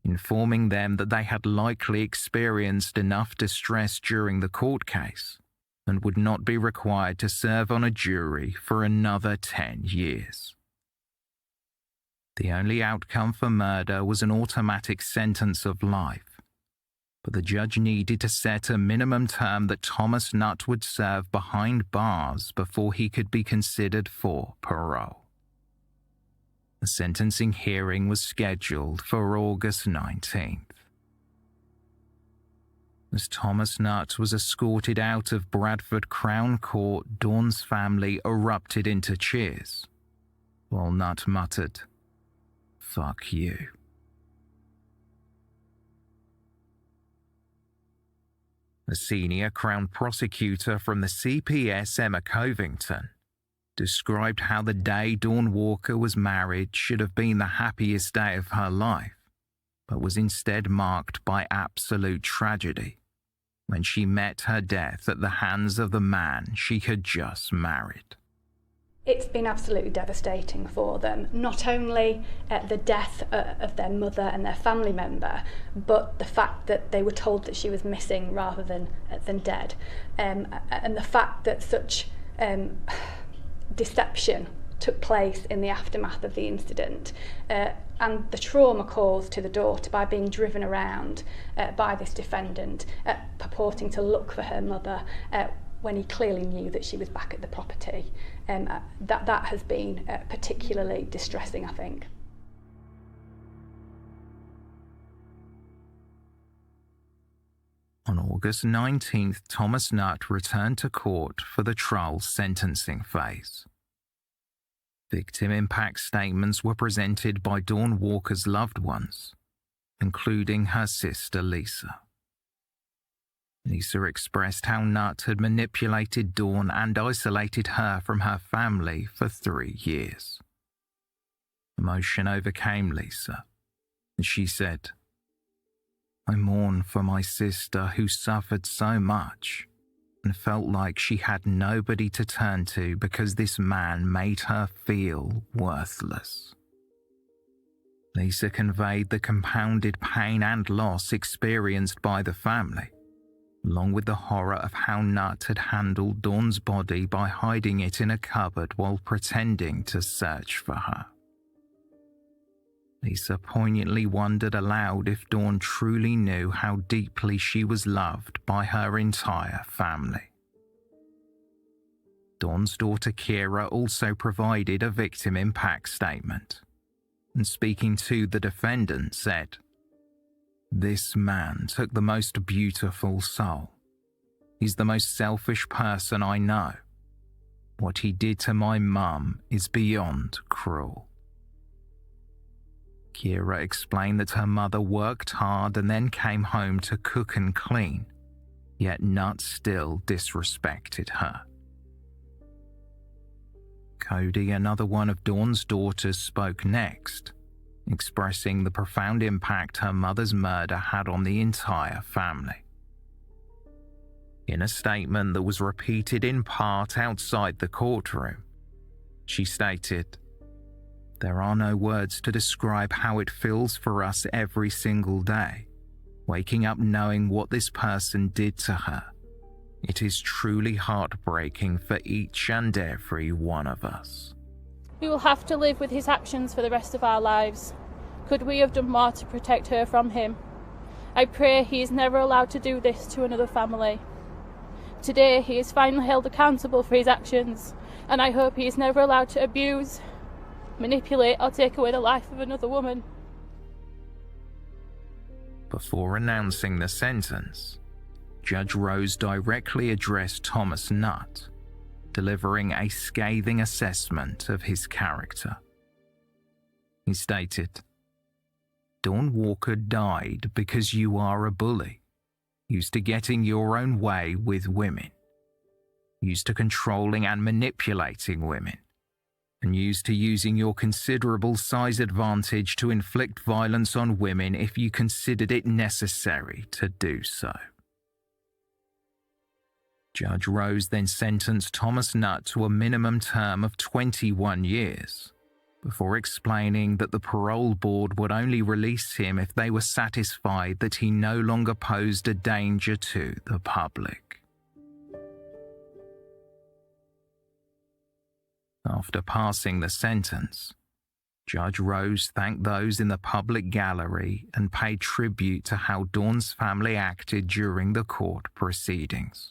informing them that they had likely experienced enough distress during the court case and would not be required to serve on a jury for another 10 years. The only outcome for murder was an automatic sentence of life, but the judge needed to set a minimum term that Thomas Nutt would serve behind bars before he could be considered for parole. The sentencing hearing was scheduled for August 19th. As Thomas Nutt was escorted out of Bradford Crown Court, Dawn's family erupted into cheers, while Nutt muttered, "Fuck you." A senior Crown prosecutor from the CPS, Emma Covington, described how the day Dawn Walker was married should have been the happiest day of her life, but was instead marked by absolute tragedy when she met her death at the hands of the man she had just married. It's been absolutely devastating for them, not only the death of their mother and their family member, but the fact that they were told that she was missing rather than dead, and the fact that such deception took place in the aftermath of the incident, and the trauma caused to the daughter by being driven around by this defendant, purporting to look for her mother when he clearly knew that she was back at the property. That has been particularly distressing, I think. On August 19th, Thomas Nutt returned to court for the trial's sentencing phase. Victim impact statements were presented by Dawn Walker's loved ones, including her sister Lisa. Lisa expressed how Nutt had manipulated Dawn and isolated her from her family for 3 years. Emotion overcame Lisa, and she said, "I mourn for my sister who suffered so much and felt like she had nobody to turn to because this man made her feel worthless." Lisa conveyed the compounded pain and loss experienced by the family, along with the horror of how Nutt had handled Dawn's body by hiding it in a cupboard while pretending to search for her. Lisa poignantly wondered aloud if Dawn truly knew how deeply she was loved by her entire family. Dawn's daughter Kira also provided a victim impact statement, and speaking to the defendant said, "This man took the most beautiful soul. He's the most selfish person I know. What he did to my mum is beyond cruel." Kira explained that her mother worked hard and then came home to cook and clean, yet Nutt still disrespected her. Cody, another one of Dawn's daughters, spoke next, expressing the profound impact her mother's murder had on the entire family. In a statement that was repeated in part outside the courtroom, she stated, "There are no words to describe how it feels for us every single day, waking up knowing what this person did to her. It is truly heartbreaking for each and every one of us." We will have to live with his actions for the rest of our lives. Could we have done more to protect her from him? I pray he is never allowed to do this to another family. Today he is finally held accountable for his actions, and I hope he is never allowed to abuse, manipulate or take away the life of another woman. Before announcing the sentence, Judge Rose directly addressed Thomas Nutt, delivering a scathing assessment of his character. He stated, "Dawn Walker died because you are a bully, used to getting your own way with women, used to controlling and manipulating women, and used to using your considerable size advantage to inflict violence on women if you considered it necessary to do so." Judge Rose then sentenced Thomas Nutt to a minimum term of 21 years, before explaining that the parole board would only release him if they were satisfied that he no longer posed a danger to the public. After passing the sentence, Judge Rose thanked those in the public gallery and paid tribute to how Dawn's family acted during the court proceedings.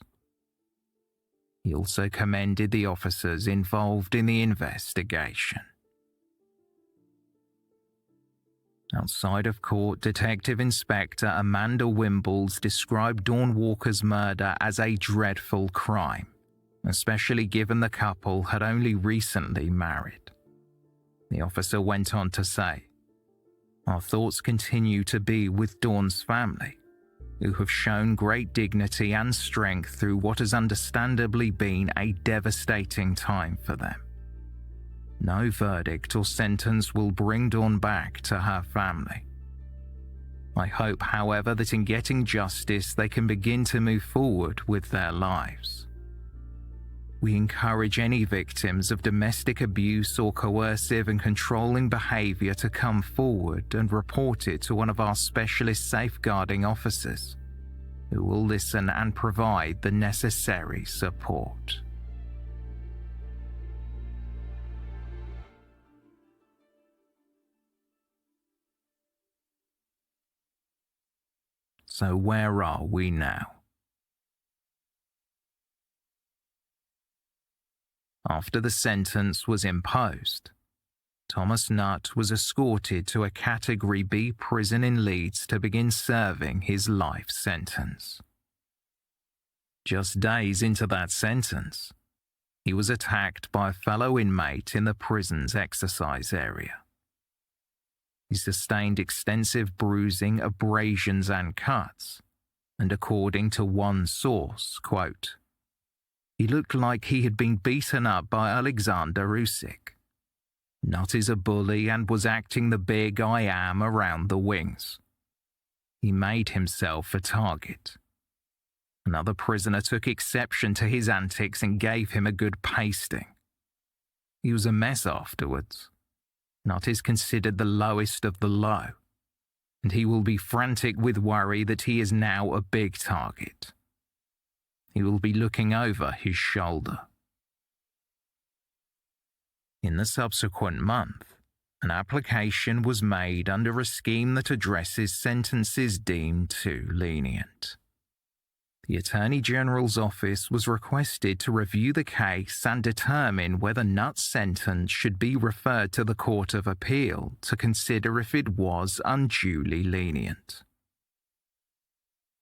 He also commended the officers involved in the investigation. Outside of court, Detective Inspector Amanda Wimbles described Dawn Walker's murder as a dreadful crime, especially given the couple had only recently married. The officer went on to say, "Our thoughts continue to be with Dawn's family, who have shown great dignity and strength through what has understandably been a devastating time for them. No verdict or sentence will bring Dawn back to her family. I hope, however, that in getting justice they can begin to move forward with their lives. We encourage any victims of domestic abuse or coercive and controlling behavior to come forward and report it to one of our specialist safeguarding officers, who will listen and provide the necessary support." So where are we now? After the sentence was imposed, Thomas Nutt was escorted to a Category B prison in Leeds to begin serving his life sentence. Just days into that sentence, he was attacked by a fellow inmate in the prison's exercise area. He sustained extensive bruising, abrasions and cuts, and according to one source, quote, "He looked like he had been beaten up by Alexander Usyk. Not as a bully and was acting the big I am around the wings. He made himself a target. Another prisoner took exception to his antics and gave him a good pasting. He was a mess afterwards. Not is considered the lowest of the low, and he will be frantic with worry that he is now a big target. He will be looking over his shoulder." In the subsequent month, an application was made under a scheme that addresses sentences deemed too lenient. The Attorney General's office was requested to review the case and determine whether Nutt's sentence should be referred to the Court of Appeal to consider if it was unduly lenient.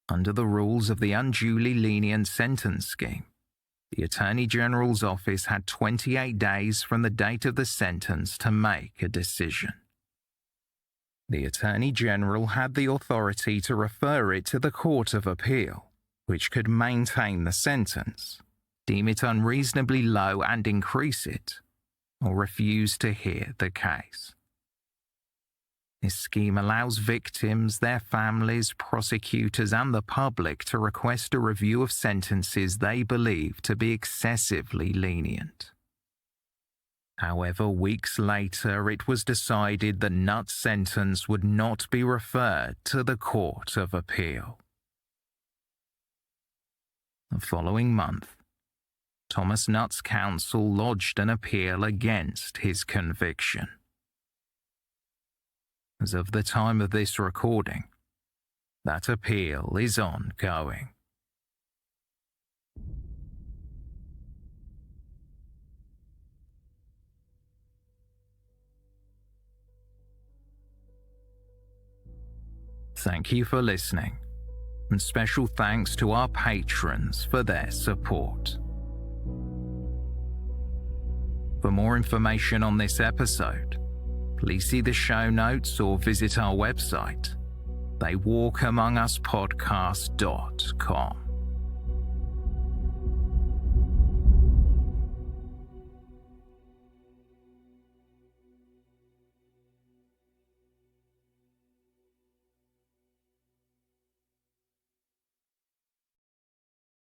Under the rules of the unduly lenient sentence scheme, the Attorney General's office had 28 days from the date of the sentence to make a decision. The Attorney General had the authority to refer it to the Court of Appeal, which could maintain the sentence, deem it unreasonably low and increase it, or refuse to hear the case. This scheme allows victims, their families, prosecutors, and the public to request a review of sentences they believe to be excessively lenient. However, weeks later, it was decided that Nutt's sentence would not be referred to the Court of Appeal. The following month, Thomas Nutt's counsel lodged an appeal against his conviction. As of the time of this recording, that appeal is ongoing. Thank you for listening, and special thanks to our patrons for their support. For more information on this episode, please see the show notes or visit our website, theywalkamonguspodcast.com.